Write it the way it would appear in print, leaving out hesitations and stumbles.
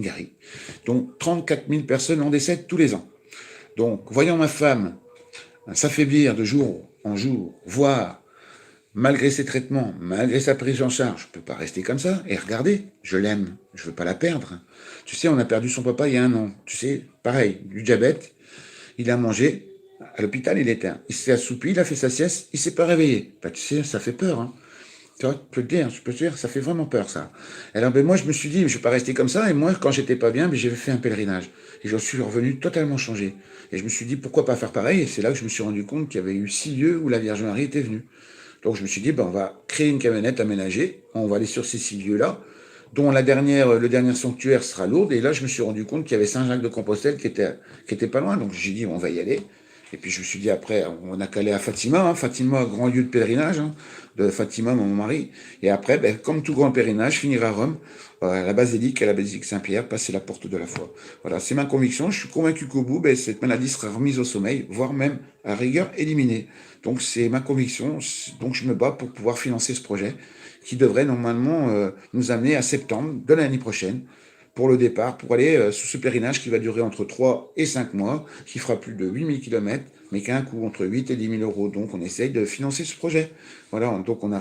Gary. Donc 34 000 personnes en décèdent tous les ans. Donc, voyant ma femme s'affaiblir de jour en jour, voire malgré ses traitements, malgré sa prise en charge, je ne peux pas rester comme ça. Et regardez, je l'aime, je ne veux pas la perdre. Tu sais, on a perdu son papa il y a 1 an. Tu sais, pareil, du diabète, il a mangé, à l'hôpital il était, il s'est assoupi, il a fait sa sieste, il s'est pas réveillé. Bah, tu sais, ça fait peur, hein. Tu vois, je peux te dire, ça fait vraiment peur, ça. Alors, ben, moi, je me suis dit, je vais pas rester comme ça. Et moi, quand j'étais pas bien, ben, j'ai fait un pèlerinage. Et j'en suis revenu totalement changé. Et je me suis dit, pourquoi pas faire pareil? Et c'est là que je me suis rendu compte qu'il y avait eu 6 lieux où la Vierge Marie était venue. Donc, je me suis dit, ben, on va créer une camionnette aménagée. On va aller sur ces 6 lieux-là, dont le dernier sanctuaire sera Lourdes. Et là, je me suis rendu compte qu'il y avait Saint-Jacques-de-Compostelle qui était pas loin. Donc, j'ai dit, on va y aller. Et puis je me suis dit après, on a calé à Fatima, hein, Fatima, grand lieu de pèlerinage, hein, de Fatima, mon mari. Et après, ben, comme tout grand pèlerinage, finir à Rome, à la basilique Saint-Pierre, passer la porte de la foi. Voilà, c'est ma conviction. Je suis convaincu qu'au bout, ben, cette maladie sera remise au sommeil, voire même à rigueur éliminée. Donc c'est ma conviction. Donc je me bats pour pouvoir financer ce projet qui devrait normalement nous amener à septembre de l'année prochaine pour le départ, pour aller sur ce pèlerinage qui va durer entre 3 et 5 mois, qui fera plus de 8000 km, mais qui a un coût entre 8 et 10 000 euros. Donc on essaye de financer ce projet. Voilà, donc on a